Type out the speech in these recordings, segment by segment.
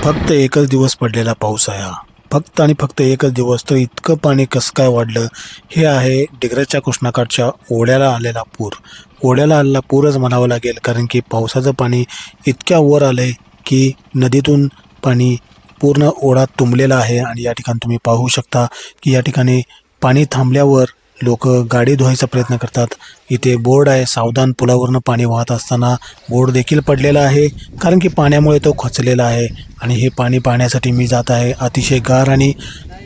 फक्त एकच दिवस पडलेला पाऊस आहे हा. फक्त आणि फक्त एकच दिवस, तर इतकं पाणी कसं काय वाढलं? हे आहे डिग्रजच्या कृष्णाकाठच्या ओढ्याला आलेला पूर. ओढ्याला आलेला पूरच म्हणावं लागेल, कारण की पावसाचं पाणी इतक्या वर आलंय की नदीतून पाणी पूर्ण ओढा तुंबलेला आहे. आणि या ठिकाणी तुम्ही पाहू शकता की या ठिकाणी पाणी थांबल्यावर लोक गाडी धुवायचा प्रयत्न करतात. इथे बोर्ड आहे, सावधान पुलावरनं पाणी वाहत असताना बोर्ड देखील पडलेला आहे, कारण की पाण्यामुळे तो खचलेला आहे. आणि हे पाणी पाहण्यासाठी मी जात आहे. अतिशय गार आणि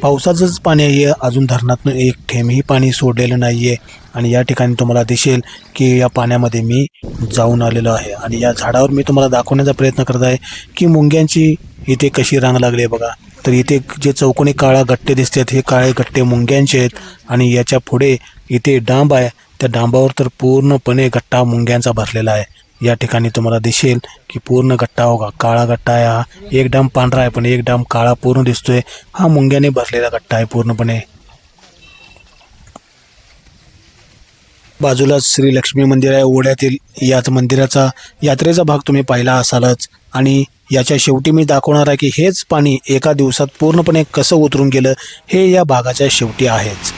पावसाचंच पाणी आहे, अजून धरणातून एक थेंबही पाणी सोडलेलं नाही आहे. आणि या ठिकाणी तुम्हाला दिसेल की या पाण्यामध्ये मी जाऊन आलेलो आहे. आणि या झाडावर मी तुम्हाला दाखवण्याचा प्रयत्न करत आहे की मुंग्यांची इथे कशी रांग लागली आहे बघा. तर इथे जे चौकोनी काळा गट्टे दिसतात, हे काळे गट्टे मुंग्यांचे आहेत. आणि याच्या पुढे इथे डांब आहे, त्या डांबावर तर पूर्णपणे गट्टा मुंग्यांचा भरलेला आहे. या ठिकाणी तुम्हाला दिसेल की पूर्ण गट्टा होगा, काळा गट्टा आहे हा. एक डांब पांढरा आहे पण एक डांब काळा पूर्ण दिसतोय. हा मुंग्याने भरलेला गट्टा आहे पूर्णपणे. बाजूलाच श्री लक्ष्मी मंदिर आहे ओढ्यातील. याच मंदिराचा यात्रेचा भाग तुम्ही पाहिला असालच. आणि याच्या शेवटी मी दाखवणार आहे की हेच पाणी एका दिवसात पूर्णपणे कसं उतरून गेलं, हे या भागाच्या शेवटी आहेच.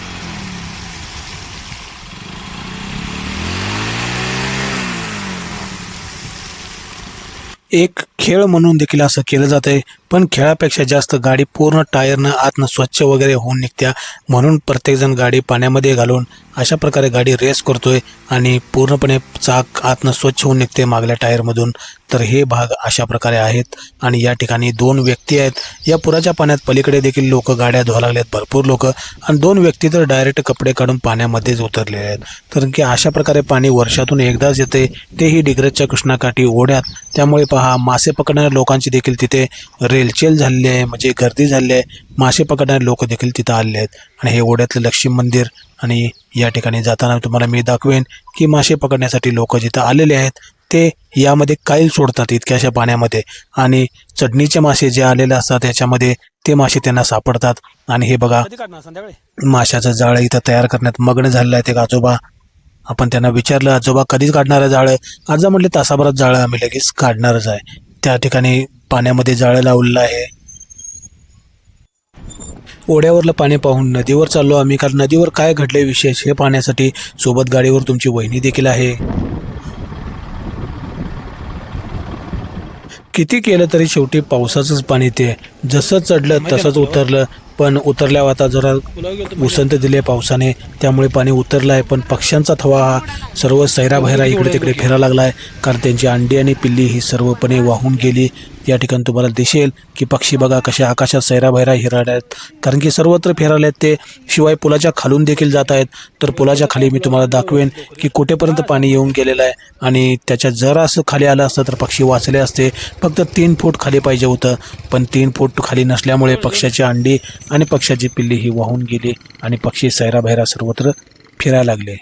एक खेळ म्हणून देखील असं केलं जात आहे, पण खेळापेक्षा जास्त गाडी पूर्ण टायरनं आतनं स्वच्छ वगैरे होऊन निघत्या, म्हणून प्रत्येकजण गाडी पाण्यामध्ये घालून अशा प्रकारे गाडी रेस करतोय आणि पूर्णपणे चाक आतनं स्वच्छ होऊन निघते मागल्या टायरमधून. तर हे भाग अशा प्रकारे आहेत. आणि या ठिकाणी 2 व्यक्ती आहेत. या पुराच्या पाण्यात पलीकडे देखील लोक गाड्या धुवायला लागलेत, भरपूर लोक. आणि 2 व्यक्ती तर डायरेक्ट कपडे काढून पाण्यामध्येच उतरलेले आहेत. कारण की अशा प्रकारे पाणी वर्षातून एकदाच येते, तेही डिग्रजच्या कृष्णाकाठी ओढ्यात. त्यामुळे पहा, मासे पकडणाऱ्या लोकांची देखील तिथे रेलचेल झालेली आहे, म्हणजे गर्दी झालेली आहे. मासे पकडणारे लोक देखील तिथं आलेले आहेत. आणि हे ओढ्यातलं लक्ष्मी मंदिर. आणि या ठिकाणी जाताना तुम्हाला मी दाखवेन की मासे पकडण्यासाठी लोक जिथं आलेले आहेत ते यामध्ये काईल सोडतात इतक्याशा पाण्यामध्ये. आणि चढणीचे मासे जे आलेले असतात त्याच्यामध्ये ते मासे त्यांना सापडतात. आणि हे बघा, माशाचं जाळं इथं तयार करण्यात मग्न झालेलं आहे ते आजोबा. आपण त्यांना विचारलं, आजोबा कधीच काढणार आहे जाळं? आजोबा म्हटले, तासाभरात जाळं आम्ही लगेच काढणारच आहे. त्या ठिकाणी पाण्यामध्ये जाळं लावलेलं आहे. ओढ्यावरलं पाणी पाहून नदीवर चाललो आम्ही, कारण नदीवर काय घडले विशेष हे पाहण्यासाठी. सोबत गाडीवर तुमची वहिनी देखील आहे. किती केलं तरी शेवटी पावसाचंच पाणी ते जसं चढलं तसंच उतरलं. पण उतरल्यावर आता जरा उसंत दिली पावसाने, त्यामुळे पाणी उतरलं आहे. पण पक्ष्यांचा थवा हा सर्व सैराभैरा इकडे तिकडे फिरायला लागला आहे, कारण त्यांची अंडी आणि पिल्ली ही सर्वपणे वाहून गेली. या ठिकाणी तुम्हाला दिसेल की पक्षी बघा कशा आकाशात सैराभैरा हिरायला आहेत, कारण की सर्वत्र फिरायला आहेत ते. शिवाय पुलाच्या खालून देखील जात आहेत. तर पुलाच्या खाली मी तुम्हाला दाखवेन की कुठेपर्यंत पाणी येऊन गेलेलं आहे. आणि त्याच्या जरा असं खाली आलं असतं तर पक्षी वाचले असते. फक्त 3 फूट खाली पाहिजे होतं, पण 3 फूट खाली नसल्यामुळे पक्ष्याची अंडी आणि पक्ष्याची पिल्ली ही वाहून गेली आणि पक्षी सैराभैरा सर्वत्र फिरायला लागले.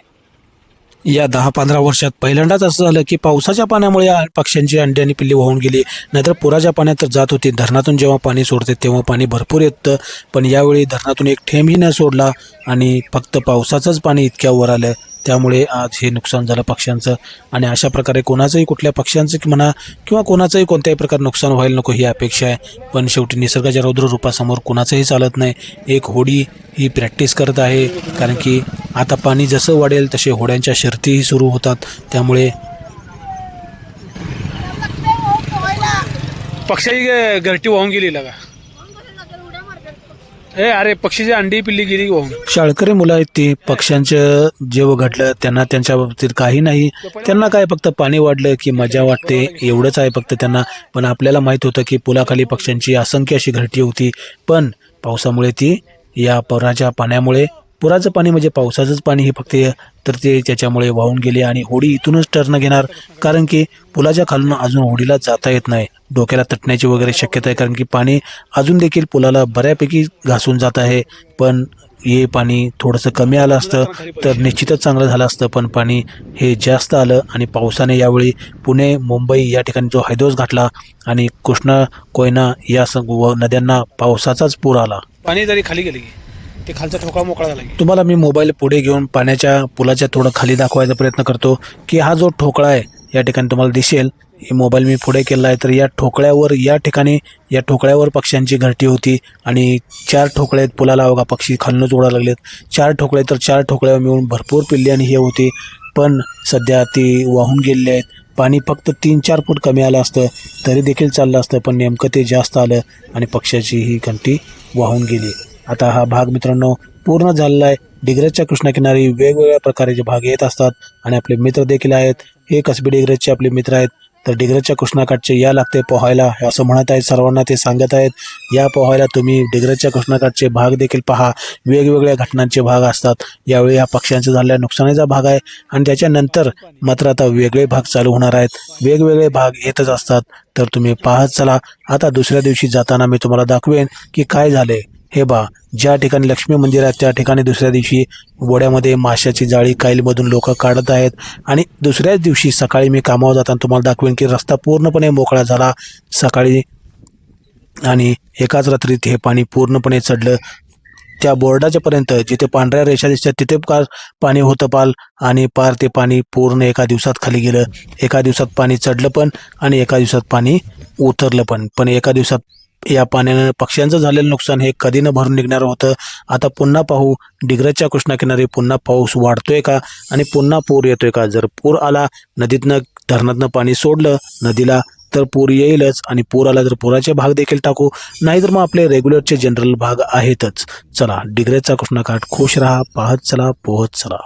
या 10-15 वर्षात पहिल्यांदाच असं झालं की पावसाच्या पाण्यामुळे पक्ष्यांची अंडी आणि पिल्ली वाहून गेली. नाहीतर पुराच्या पाण्यात तर जात होती. धरणातून जेव्हा पाणी सोडते तेव्हा पाणी भरपूर येतं, पण यावेळी धरणातून एक थेंबही न सोडला आणि फक्त पावसाचंच पाणी इतक्या वर आलं. त्यामुळे आज हे नुकसान झालं पक्ष्यांचं. आणि अशा प्रकारे कोणाचंही कुठल्या पक्ष्यांचं म्हणा किंवा कोणाचंही कोणत्याही प्रकारे नुकसान व्हायला नको ही अपेक्षा आहे. पण शेवटी निसर्गाच्या रौद्र रूपासमोर कोणाचंही चालत नाही. एक होडी ही प्रॅक्टिस करत आहे, कारण की आता पाणी जसं वाढेल तसे होड्यांच्या शर्तीही सुरू होतात. त्यामुळे पक्ष्याची घरटी वाहून गेली लागा. अरे पक्षीची अंडी पिल्ली गेली वाहून. शाळकरी मुलं आहेत ती. पक्ष्यांचं जेव्हा घडलं त्यांना त्यांच्या बाबतीत काही नाही. त्यांना काय फक्त पाणी वाढलं की मजा वाटते एवढंच आहे फक्त त्यांना. पण आपल्याला माहित होतं की पुलाखाली पक्ष्यांची असंख्य अशी घरटी होती. पण पावसामुळे ती या पुराच्या पाण्यामुळे, पुराचं पाणी म्हणजे पावसाचंच पाणी हे फक्त, तर ते त्याच्यामुळे वाहून गेले. आणि होडी इथूनच टर्न घेणार, कारण की पुलाच्या खालून अजून होडीला जाता येत नाही. डोक्याला तटण्याची वगैरे शक्यता आहे, कारण की पाणी अजून देखील पुलाला बऱ्यापैकी घासून जात आहे. पण हे पाणी थोडंसं कमी आलं असतं तर निश्चितच चांगलं झालं असतं, पण पाणी हे जास्त आलं. आणि पावसाने यावेळी पुणे, मुंबई या ठिकाणी जो हैदोस घातला आणि कृष्णा, कोयना या नद्यांना पावसाचाच पूर आला. पाणी जरी खाली गेली ते खालचा ठोकळा मोकळा झाला. तुम्हाला मी मोबाईल पुढे घेऊन पाण्याच्या पुलाच्या थोडं खाली दाखवायचा प्रयत्न करतो की हा जो ठोकळा आहे या ठिकाणी तुम्हाला दिसेल. मोबाईल मी पुढे केला आहे तर या ठोकळ्यावर पक्ष्यांची घरटी होती आणि 4 ठोकळे आहेत पुलाला बघा पक्षी खालूनच उडायला लागलेत. 4 ठोकळे तर 4 ठोकळ्यावर मिळून भरपूर पिल्ली आणि हे होती, पण सध्या ती वाहून गेलेले आहेत. पाणी फक्त 3-4 फूट कमी आलं असतं तरी देखील चाललं असतं, पण नेमकं ते जास्त आलं आणि पक्ष्याची ही घंटी वाहून गेली. आता हा भाग मित्रांनो पूर्ण झालेला आहे. डिग्रजच्या कृष्णाकिनारी वेगवेगळ्या प्रकारचे भाग येत असतात आणि आपले मित्र देखील आहेत. हे कसबे डिग्रजचे आपले मित्र आहेत. तर डिग्रजच्या कृष्णाकाठचे या लागते पोहायला असं म्हणत आहेत, सर्वांना ते सांगत आहेत. या पोहायला तुम्ही डिग्रजच्या कृष्णाकाठचे भाग देखील पहा. वेगवेगळ्या घटनांचे भाग असतात. यावेळी हा पक्ष्यांचा झालेल्या नुकसानीचा भाग आहे आणि त्याच्यानंतर मात्र आता वेगळे भाग चालू होणार आहेत. वेगवेगळे भाग येतच असतात, तर तुम्ही पाहत चला. आता दुसऱ्या दिवशी जाताना मी तुम्हाला दाखवेन की काय झाले. हे बा, ज्या ठिकाणी लक्ष्मी मंदिर आहे त्या ठिकाणी दुसऱ्या दिवशी वड्यामध्ये माशाची जाळी काईलमधून लोक काढत आहेत आणि दुसऱ्याच दिवशी सकाळी मी कामावर जाताना तुम्हाला दाखवेन की रस्ता पूर्णपणे मोकळा झाला सकाळी आणि एकाच रात्रीत हे पाणी पूर्णपणे चढलं. त्या बोर्डाच्या पर्यंत जिथे पांढऱ्या रेषा दिसतात तिथे पाणी होतं पाल आणि पार ते पाणी पूर्ण एका दिवसात खाली गेलं. एका दिवसात पाणी चढलं पण आणि एका दिवसात पाणी उतरलं पण एका दिवसात या पाण्यानं पक्ष्यांचं झालेलं नुकसान हे कधी न भरून निघणार होतं. आता पुन्हा पाहू डिग्रजच्या कृष्णाकिनारी पुन्हा पाऊस वाढतोय का आणि पुन्हा पूर येतोय का. जर पूर आला, नदीतनं धरणातनं पाणी सोडलं नदीला तर पूर येईलच आणि पूर आला तर पुराचे भाग देखील टाकू, नाहीतर मग आपले रेग्युलरचे जनरल भाग आहेतच. चला, डिग्रजचा कृष्णाकाठ खुश राहा, पाहत चला, पोहत चला.